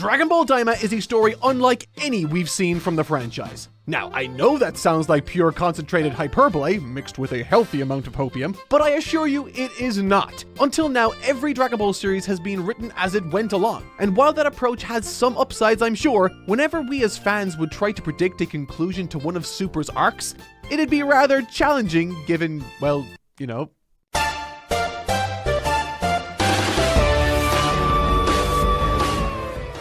Dragon Ball Daima is a story unlike any we've seen from the franchise. Now, I know that sounds like pure concentrated hyperbole, mixed with a healthy amount of hopium, but I assure you it is not. Until now, every Dragon Ball series has been written as it went along, and while that approach has some upsides, I'm sure, whenever we as fans would try to predict a conclusion to one of Super's arcs, it'd be rather challenging given, well, you know.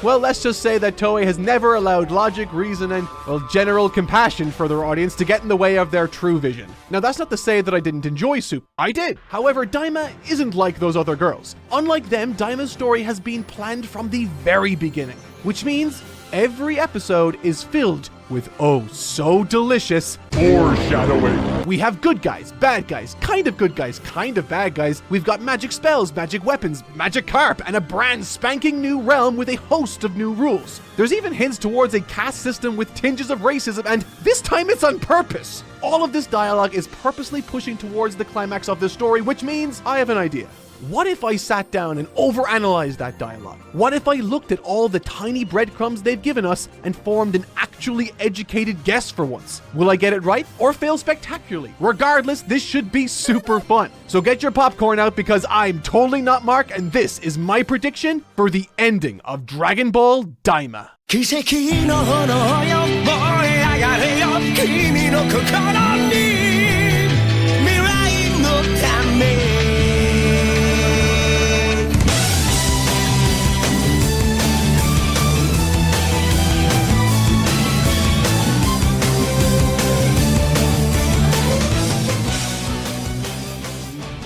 Well, let's just say that Toei has never allowed logic, reason, and, well, general compassion for their audience to get in the way of their true vision. Now, that's not to say that I didn't enjoy Super. I did. However, Daima isn't like those other girls. Unlike them, Daima's story has been planned from the very beginning, which means every episode is filled with oh so delicious foreshadowing. We have good guys, bad guys, kind of good guys, kind of bad guys. We've got magic spells, magic weapons, magic carp, and a brand spanking new realm with a host of new rules. There's even hints towards a caste system with tinges of racism, and this time it's on purpose. All of this dialogue is purposely pushing towards the climax of the story, which means I have an idea. What if I sat down and overanalyzed that dialogue? What if I looked at all the tiny breadcrumbs they've given us and formed an actually educated guess for once? Will I get it right or fail spectacularly? Regardless, this should be super fun. So get your popcorn out because I'm totally not Mark, and this is my prediction for the ending of Dragon Ball Daima.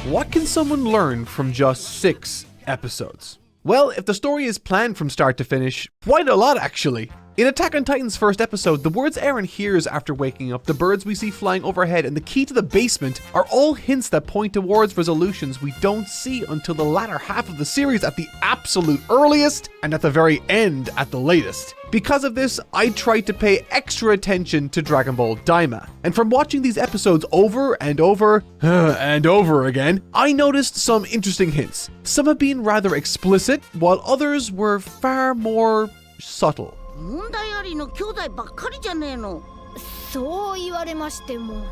What can someone learn from just 6 episodes? Well, if the story is planned from start to finish, quite a lot actually. In Attack on Titan's first episode, the words Eren hears after waking up, the birds we see flying overhead, and the key to the basement are all hints that point towards resolutions we don't see until the latter half of the series at the absolute earliest, and at the very end at the latest. Because of this, I tried to pay extra attention to Dragon Ball Daima. And from watching these episodes over and over and over again, I noticed some interesting hints. Some have been rather explicit, while others were far more subtle. 問題ありの兄弟ばっかりじゃねえの。そう言われましても。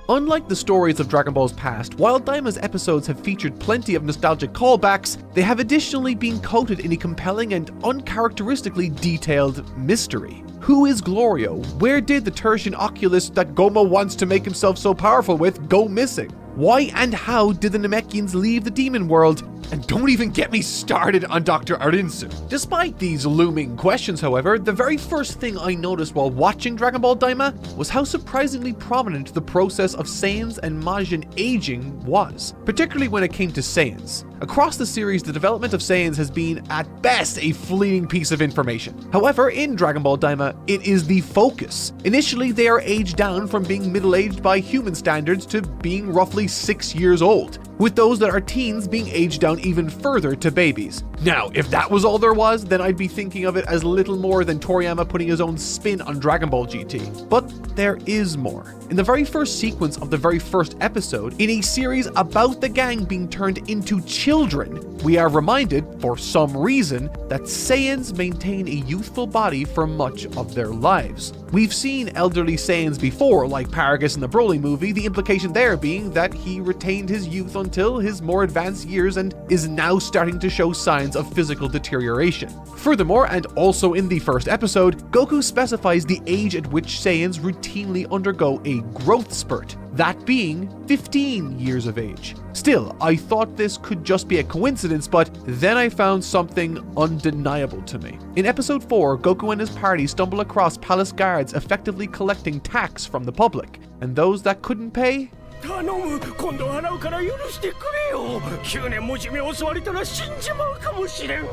Unlike the stories of Dragon Ball's past, while Daima's episodes have featured plenty of nostalgic callbacks, they have additionally been coated in a compelling and uncharacteristically detailed mystery. Who is Glorio? Where did the Tertian Oculus that Goma wants to make himself so powerful with go missing? Why and how did the Namekians leave the demon world? And don't even get me started on Dr. Arinsu. Despite these looming questions, however, the very first thing I noticed while watching Dragon Ball Daima was how surprisingly prominent the process of Saiyans and Majin aging was, particularly when it came to Saiyans. Across the series, the development of Saiyans has been, at best, a fleeting piece of information. However, in Dragon Ball Daima, it is the focus. Initially, they are aged down from being middle-aged by human standards to being roughly 6 years old, with those that are teens being aged down even further to babies. Now, if that was all there was, then I'd be thinking of it as little more than Toriyama putting his own spin on Dragon Ball GT. But there is more. In the very first sequence of the very first episode, in a series about the gang being turned into children, we are reminded, for some reason, that Saiyans maintain a youthful body for much of their lives. We've seen elderly Saiyans before, like Paragus in the Broly movie, the implication there being that he retained his youth until his more advanced years and is now starting to show signs of physical deterioration. Furthermore, and also in the first episode, Goku specifies the age at which Saiyans routinely undergo a growth spurt, that being 15 years of age. Still, I thought this could just be a coincidence, but then I found something undeniable to me. In episode 4, Goku and his party stumble across palace guards effectively collecting tax from the public, and those that couldn't pay? 頼む、今度払うから許してくれよ。9年もじめ襲われたら死んじまうかもしれん。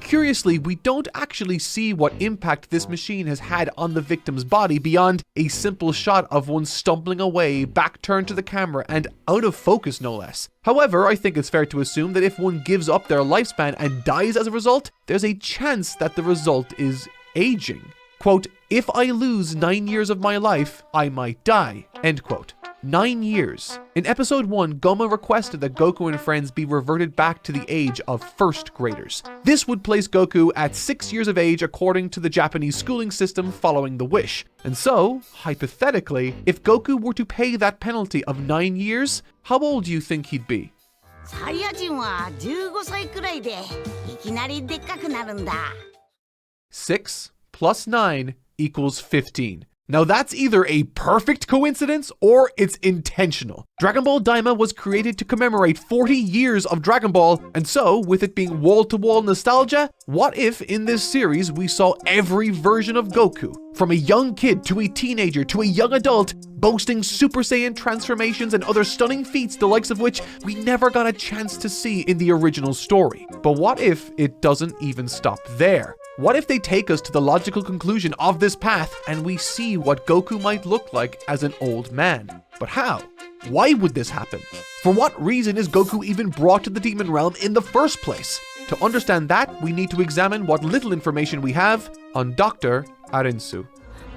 Curiously, we don't actually see what impact this machine has had on the victim's body beyond a simple shot of one stumbling away, back turned to the camera, and out of focus no less. However, I think it's fair to assume that if one gives up their lifespan and dies as a result, there's a chance that the result is aging. Quote, if I lose 9 years of my life, I might die, end quote. 9 years. In episode 1, Goma requested that Goku and friends be reverted back to the age of first graders. This would place Goku at 6 years of age according to the Japanese schooling system following the wish. And so, hypothetically, if Goku were to pay that penalty of 9 years, how old do you think he'd be? サイヤ人は15歳くらいでいきなりでっかくなるんだ。6 plus 9 equals 15. Now that's either a perfect coincidence or it's intentional. Dragon Ball Daima was created to commemorate 40 years of Dragon Ball, and so, with it being wall-to-wall nostalgia, what if in this series we saw every version of Goku, from a young kid to a teenager to a young adult, boasting Super Saiyan transformations and other stunning feats the likes of which we never got a chance to see in the original story? But what if it doesn't even stop there? What if they take us to the logical conclusion of this path and we see what Goku might look like as an old man? But how? Why would this happen? For what reason is Goku even brought to the Demon Realm in the first place? To understand that, we need to examine what little information we have on Dr. Arinsu.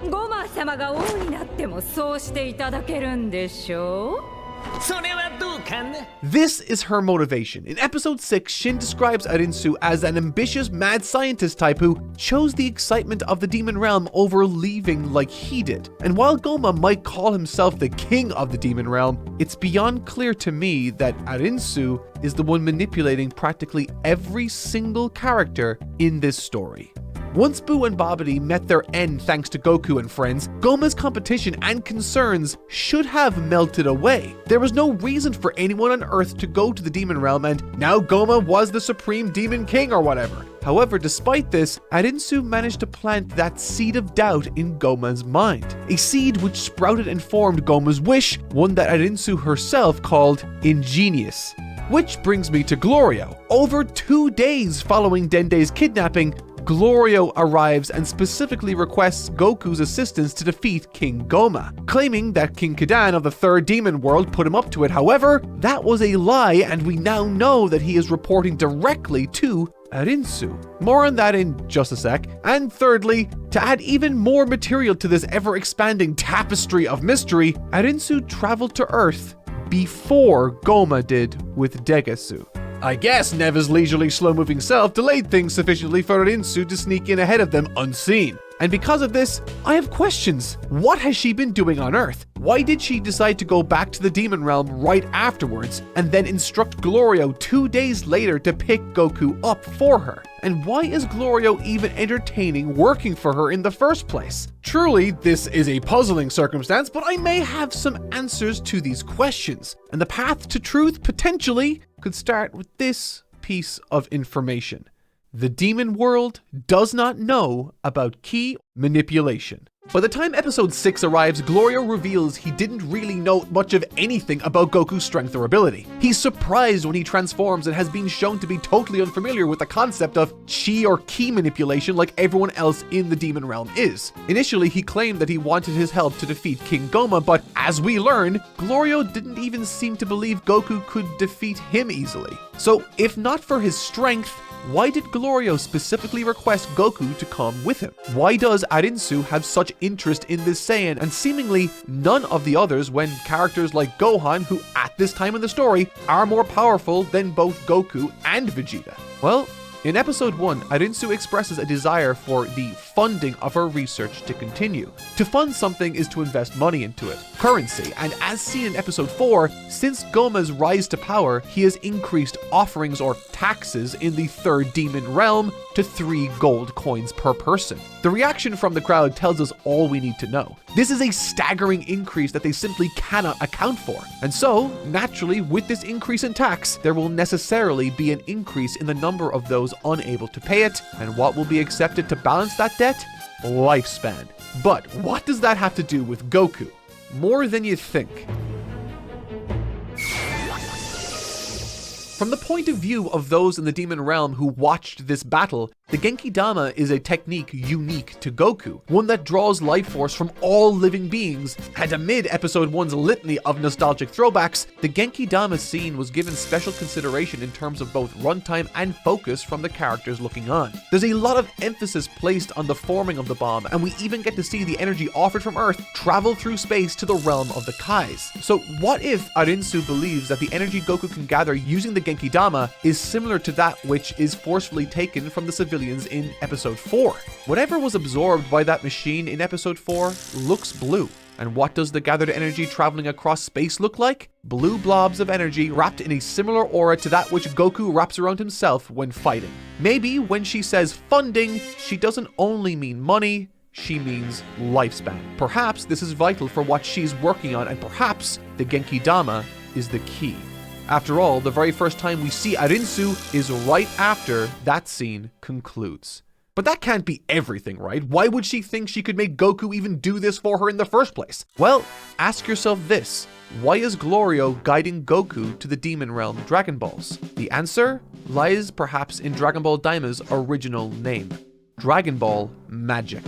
ゴマ様が王になってもそうしていただけるんでしょう? それはどうかな? This is her motivation. In episode 6, Shin describes Arinsu as an ambitious mad scientist type who chose the excitement of the Demon Realm over leaving like he did. And while Goma might call himself the king of the Demon Realm, it's beyond clear to me that Arinsu is the one manipulating practically every single character in this story. Once Boo and Babidi met their end thanks to Goku and friends, Goma's competition and concerns should have melted away. There was no reason for anyone on Earth to go to the Demon Realm, and now Goma was the Supreme Demon King or whatever. However, despite this, Arinsu managed to plant that seed of doubt in Goma's mind. A seed which sprouted and formed Goma's wish, one that Arinsu herself called ingenious. Which brings me to Glorio. Over 2 days following Dende's kidnapping, Glorio arrives and specifically requests Goku's assistance to defeat King Goma, claiming that King Kadan of the Third Demon World put him up to it. However, that was a lie, and we now know that he is reporting directly to Arinsu. More on that in just a sec. And thirdly, to add even more material to this ever-expanding tapestry of mystery, Arinsu traveled to Earth before Goma did with Degasu. I guess Neva's leisurely, slow-moving self delayed things sufficiently for Arinsu to sneak in ahead of them unseen. And because of this, I have questions. What has she been doing on Earth? Why did she decide to go back to the Demon Realm right afterwards, and then instruct Glorio 2 days later to pick Goku up for her? And why is Glorio even entertaining working for her in the first place? Truly, this is a puzzling circumstance, but I may have some answers to these questions. And the path to truth, potentially, could start with this piece of information. The demon world does not know about key manipulation. By the time episode 6 arrives, Glorio reveals he didn't really know much of anything about Goku's strength or ability. He's surprised when he transforms and has been shown to be totally unfamiliar with the concept of chi or ki manipulation like everyone else in the Demon Realm is. Initially, he claimed that he wanted his help to defeat King Goma, but as we learn, Glorio didn't even seem to believe Goku could defeat him easily. So, if not for his strength, why did Glorio specifically request Goku to come with him? Why does Arinsu have such interest in this Saiyan and seemingly none of the others when characters like Gohan, who at this time in the story are more powerful than both Goku and Vegeta? Well, in episode 1, Arinsu expresses a desire for the funding of her research to continue. To fund something is to invest money into it, currency, and as seen in episode 4, since Goma's rise to power, he has increased offerings or taxes in the Third Demon Realm to 3 gold coins per person. The reaction from the crowd tells us all we need to know. This is a staggering increase that they simply cannot account for. And so, naturally, with this increase in tax, there will necessarily be an increase in the number of those unable to pay it, and what will be accepted to balance that debt? Lifespan. But what does that have to do with Goku? More than you think. From the point of view of those in the Demon Realm who watched this battle, The Genki Dama is a technique unique to Goku, one that draws life force from all living beings, and amid episode 1's litany of nostalgic throwbacks, the Genki Dama scene was given special consideration in terms of both runtime and focus from the characters looking on. There's a lot of emphasis placed on the forming of the bomb, and we even get to see the energy offered from Earth travel through space to the realm of the Kais. So what if Arinsu believes that the energy Goku can gather using the Genki Dama is similar to that which is forcefully taken from the civilians in episode 4? Whatever was absorbed by that machine in episode 4 looks blue. And what does the gathered energy traveling across space look like? Blue blobs of energy wrapped in a similar aura to that which Goku wraps around himself when fighting. Maybe when she says funding, she doesn't only mean money, she means lifespan. Perhaps this is vital for what she's working on, and perhaps the Genki Dama is the key. After all, the very first time we see Arinsu is right after that scene concludes. But that can't be everything, right? Why would she think she could make Goku even do this for her in the first place? Well, ask yourself this. Why is Glorio guiding Goku to the Demon Realm Dragon Balls? The answer lies perhaps in Dragon Ball Daima's original name, Dragon Ball Magic.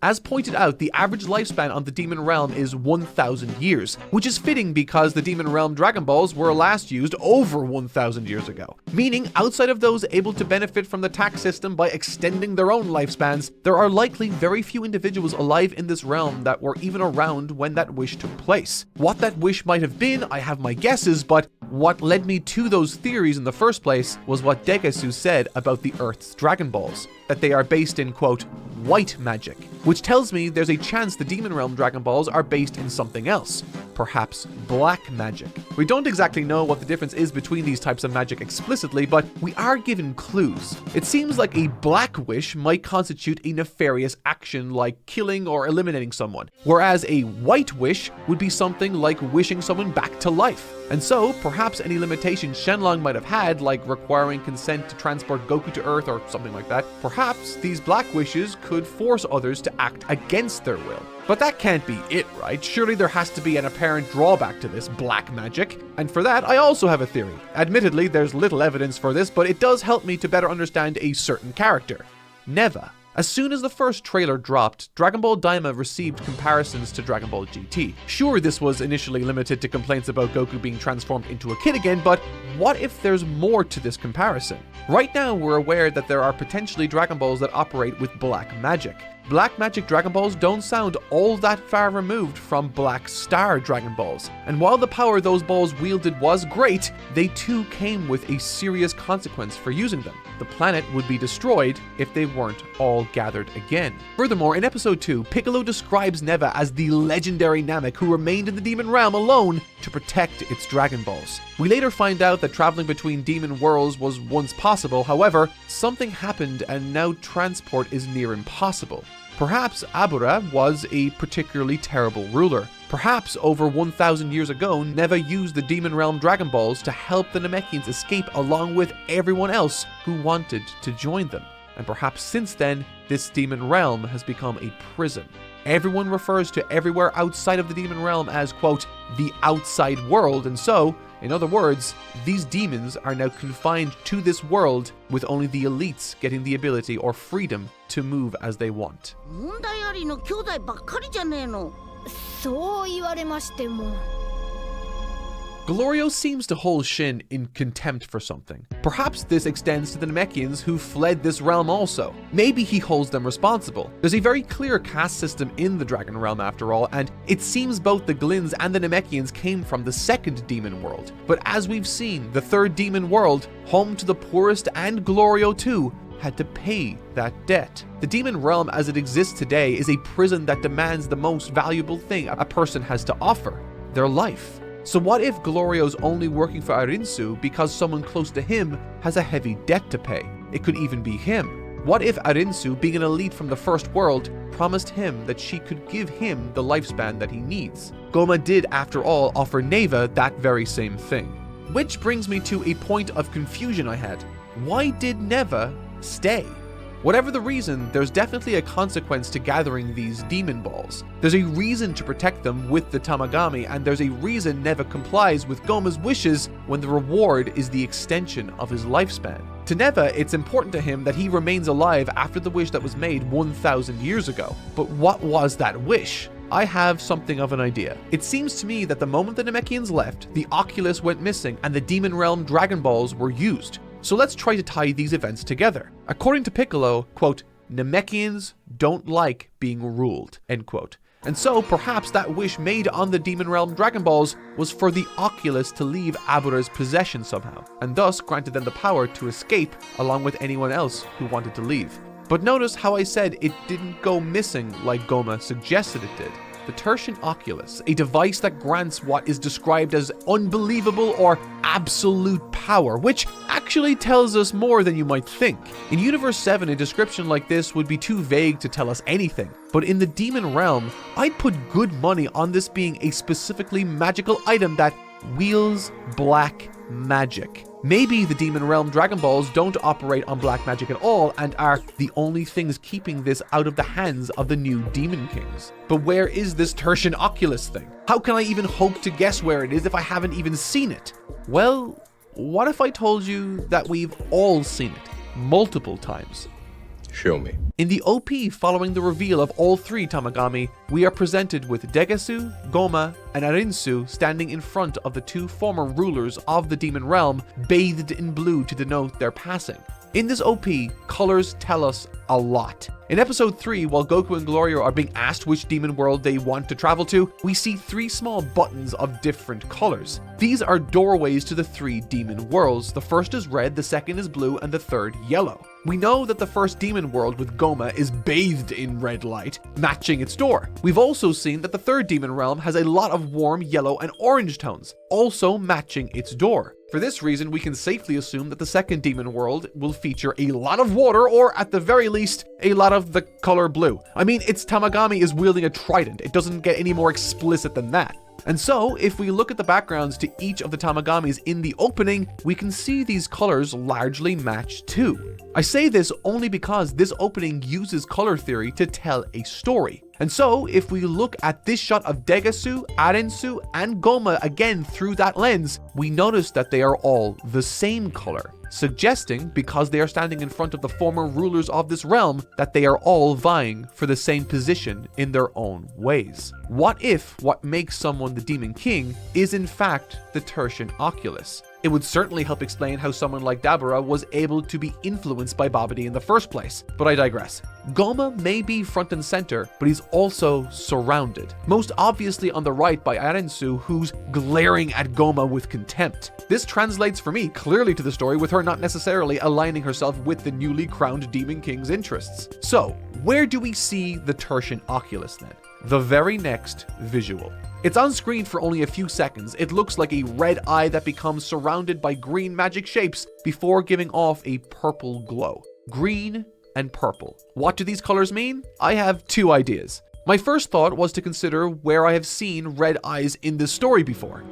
As pointed out, the average lifespan on the Demon Realm is 1,000 years, which is fitting because the Demon Realm Dragon Balls were last used over 1,000 years ago. Meaning, outside of those able to benefit from the tax system by extending their own lifespans, there are likely very few individuals alive in this realm that were even around when that wish took place. What that wish might have been, I have my guesses, but what led me to those theories in the first place was what Degasu said about the Earth's Dragon Balls, that they are based in, quote, white magic, which tells me there's a chance the Demon Realm Dragon Balls are based in something else, perhaps black magic. We don't exactly know what the difference is between these types of magic explicitly, but we are given clues. It seems like a black wish might constitute a nefarious action like killing or eliminating someone, whereas a white wish would be something like wishing someone back to life. And so, perhaps any limitations Shenlong might have had, like requiring consent to transport Goku to Earth or something like that, perhaps these black wishes could force others to act against their will. But that can't be it, right? Surely there has to be an apparent drawback to this black magic. And for that, I also have a theory. Admittedly, there's little evidence for this, but it does help me to better understand a certain character, Neva. As soon as the first trailer dropped, Dragon Ball Daima received comparisons to Dragon Ball GT. Sure, this was initially limited to complaints about Goku being transformed into a kid again, but what if there's more to this comparison? Right now, we're aware that there are potentially Dragon Balls that operate with black magic. Black magic Dragon Balls don't sound all that far removed from Black Star Dragon Balls. And while the power those balls wielded was great, they too came with a serious consequence for using them. The planet would be destroyed if they weren't all gathered again. Furthermore, in episode 2, Piccolo describes Neva as the legendary Namek who remained in the Demon Realm alone to protect its Dragon Balls. We later find out that traveling between demon worlds was once possible, however, something happened and now transport is near impossible. Perhaps Abura was a particularly terrible ruler. Perhaps over 1,000 years ago, Neva used the Demon Realm Dragon Balls to help the Namekians escape along with everyone else who wanted to join them. And perhaps since then, this Demon Realm has become a prison. Everyone refers to everywhere outside of the Demon Realm as, quote, the outside world, and so, in other words, these demons are now confined to this world with only the elites getting the ability or freedom to move as they want. 問題ありの兄弟ばっかりじゃねえの。そう言われましても。Glorio seems to hold Shin in contempt for something. Perhaps this extends to the Namekians who fled this realm also. Maybe he holds them responsible. There's a very clear caste system in the Dragon Realm after all, and it seems both the Glins and the Namekians came from the second demon world. But as we've seen, the third demon world, home to the poorest and Glorio too, had to pay that debt. The Demon Realm as it exists today is a prison that demands the most valuable thing a person has to offer, their life. So what if Glorio's only working for Arinsu because someone close to him has a heavy debt to pay? It could even be him. What if Arinsu, being an elite from the first world, promised him that she could give him the lifespan that he needs? Goma did, after all, offer Neva that very same thing. Which brings me to a point of confusion I had. Why did Neva stay? Whatever the reason, there's definitely a consequence to gathering these demon balls. There's a reason to protect them with the Tamagami, and there's a reason Neva complies with Goma's wishes when the reward is the extension of his lifespan. To Neva, it's important to him that he remains alive after the wish that was made 1,000 years ago. But what was that wish? I have something of an idea. It seems to me that the moment the Namekians left, the Oculus went missing and the Demon Realm Dragon Balls were used. So let's try to tie these events together. According to Piccolo, quote, Namekians don't like being ruled, end quote. And so perhaps that wish made on the Demon Realm Dragon Balls was for the Oculus to leave Abura's possession somehow, and thus granted them the power to escape along with anyone else who wanted to leave. But notice how I said it didn't go missing like Goma suggested it did. The Tertian Oculus, a device that grants what is described as unbelievable or absolute power, which actually tells us more than you might think. In Universe 7, a description like this would be too vague to tell us anything, but in the Demon Realm, I'd put good money on this being a specifically magical item that wields black magic. Maybe the Demon Realm Dragon Balls don't operate on black magic at all and are the only things keeping this out of the hands of the new Demon Kings. But where is this Tertian Oculus thing? How can I even hope to guess where it is if I haven't even seen it? Well, what if I told you that we've all seen it multiple times? Show me. In the OP following the reveal of all three Tamagami, we are presented with Degasu, Goma, and Arinsu standing in front of the two former rulers of the Demon Realm, bathed in blue to denote their passing. In this OP, colors tell us a lot. In episode 3, while Goku and Gloria are being asked which demon world they want to travel to, we see 3 small buttons of different colors. These are doorways to the 3 demon worlds. The first is red, the second is blue, and the third yellow. We know that the first demon world with Goma is bathed in red light, matching its door. We've also seen that the third demon realm has a lot of warm yellow and orange tones, also matching its door. For this reason, we can safely assume that the second demon world will feature a lot of water, or at the very least, a lot of the color blue. I mean, its Tamagami is wielding a trident. It doesn't get any more explicit than that. And so, if we look at the backgrounds to each of the Tamagamis in the opening, we can see these colors largely match too. I say this only because this opening uses color theory to tell a story. And so, if we look at this shot of Degasu, Arensu, and Goma again through that lens, we notice that they are all the same color, suggesting, because they are standing in front of the former rulers of this realm, that they are all vying for the same position in their own ways. What if what makes someone the Demon King is in fact the Tertian Oculus? It would certainly help explain how someone like Dabura was able to be influenced by Babidi in the first place, but I digress. Goma may be front and center, but he's also surrounded. Most obviously on the right by Arensu, who's glaring at Goma with contempt. This translates for me clearly to the story with her not necessarily aligning herself with the newly crowned Demon King's interests. So, where do we see the Tertian Oculus then? The very next visual. It's on screen for only a few seconds. It looks like a red eye that becomes surrounded by green magic shapes before giving off a purple glow. Green and purple. What do these colors mean? I have 2 ideas. My first thought was to consider where I have seen red eyes in this story before.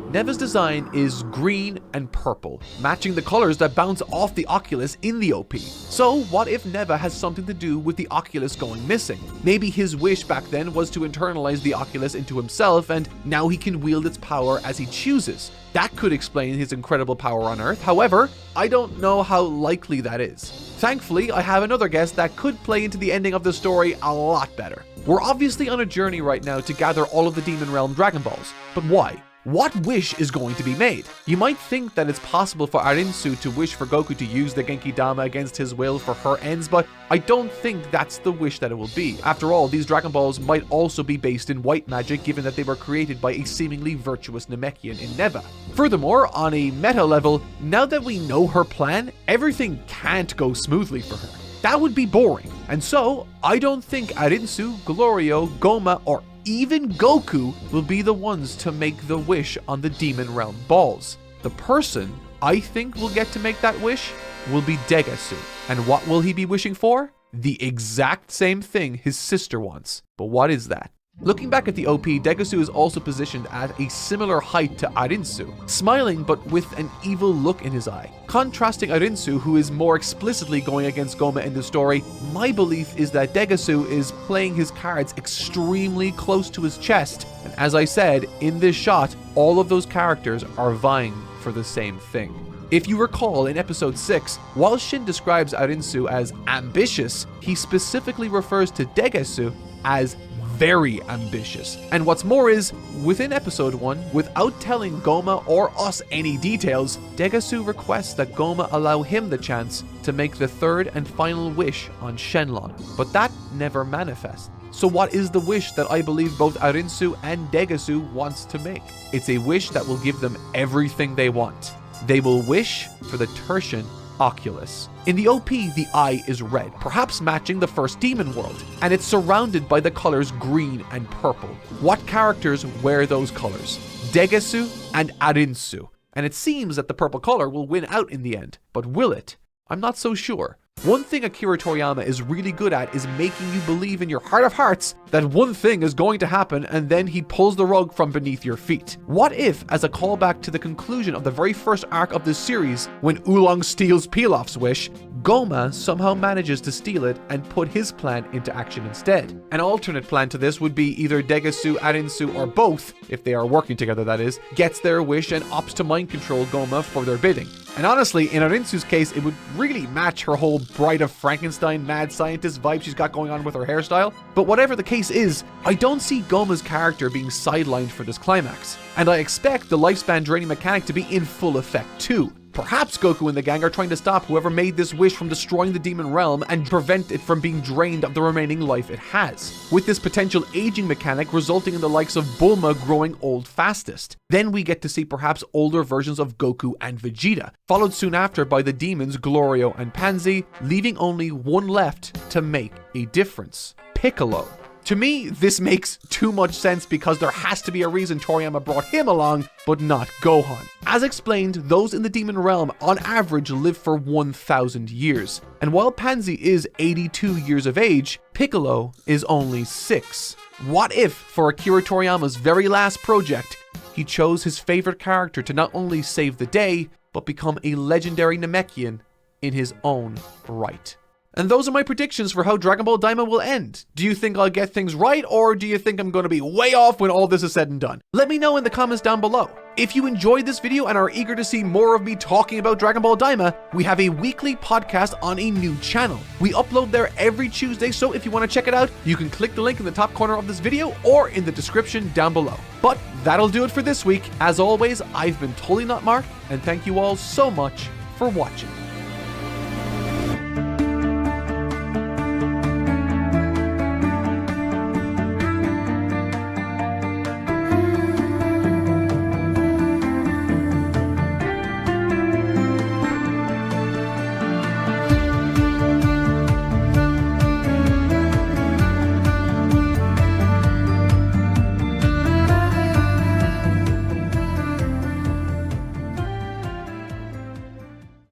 Neva's design is green and purple, matching the colors that bounce off the Oculus in the OP. So what if Neva has something to do with the Oculus going missing? Maybe his wish back then was to internalize the Oculus into himself, and now he can wield its power as he chooses. That could explain his incredible power on Earth. However, I don't know how likely that is. Thankfully, I have another guess that could play into the ending of the story a lot better. We're obviously on a journey right now to gather all of the Demon Realm Dragon Balls, but why? What wish is going to be made? You might think that it's possible for Arinsu to wish for Goku to use the Genki Dama against his will for her ends, but I don't think that's the wish that it will be. After all, these Dragon Balls might also be based in white magic, given that they were created by a seemingly virtuous Namekian in Neva. Furthermore, on a meta level, now that we know her plan, everything can't go smoothly for her. That would be boring. And so, I don't think Arinsu, Glorio, Goma, or even Goku will be the ones to make the wish on the Demon Realm balls. The person I think will get to make that wish will be Degasu. And what will he be wishing for? The exact same thing his sister wants. But what is that? Looking back at the OP, Degasu is also positioned at a similar height to Arinsu, smiling but with an evil look in his eye. Contrasting Arinsu, who is more explicitly going against Goma in the story, my belief is that Degasu is playing his cards extremely close to his chest, and as I said, in this shot, all of those characters are vying for the same thing. If you recall, in episode 6, while Shin describes Arinsu as ambitious, he specifically refers to Degesu as very ambitious. And what's more is, within episode 1, without telling Goma or us any details, Degesu requests that Goma allow him the chance to make the third and final wish on Shenlong, but that never manifests. So what is the wish that I believe both Arinsu and Degesu wants to make? It's a wish that will give them everything they want. They will wish for the Tertian Oculus. In the OP, the eye is red, perhaps matching the first demon world, and it's surrounded by the colors green and purple. What characters wear those colors? Degesu and Arinsu. And it seems that the purple color will win out in the end, but will it? I'm not so sure. One thing Akira Toriyama is really good at is making you believe in your heart of hearts that one thing is going to happen and then he pulls the rug from beneath your feet. What if, as a callback to the conclusion of the very first arc of this series, when Oolong steals Pilaf's wish, Goma somehow manages to steal it and put his plan into action instead? An alternate plan to this would be either Degesu, Arinsu, or both, if they are working together that is, gets their wish and opts to mind control Goma for their bidding. And honestly, in Arinsu's case, it would really match her whole Bride of Frankenstein mad scientist vibe she's got going on with her hairstyle. But whatever the case is, I don't see Goma's character being sidelined for this climax. And I expect the lifespan draining mechanic to be in full effect too. Perhaps Goku and the gang are trying to stop whoever made this wish from destroying the demon realm and prevent it from being drained of the remaining life it has, with this potential aging mechanic resulting in the likes of Bulma growing old fastest. Then we get to see perhaps older versions of Goku and Vegeta, followed soon after by the demons Glorio and Pansy, leaving only one left to make a difference: Piccolo. To me, this makes too much sense because there has to be a reason Toriyama brought him along, but not Gohan. As explained, those in the demon realm on average live for 1,000 years. And while Pansy is 82 years of age, Piccolo is only 6. What if, for Akira Toriyama's very last project, he chose his favorite character to not only save the day, but become a legendary Namekian in his own right? And those are my predictions for how Dragon Ball Daima will end. Do you think I'll get things right, or do you think I'm going to be way off when all this is said and done? Let me know in the comments down below. If you enjoyed this video and are eager to see more of me talking about Dragon Ball Daima, we have a weekly podcast on a new channel. We upload there every Tuesday, so if you want to check it out, you can click the link in the top corner of this video or in the description down below. But that'll do it for this week. As always, I've been Totally Not Mark, and thank you all so much for watching.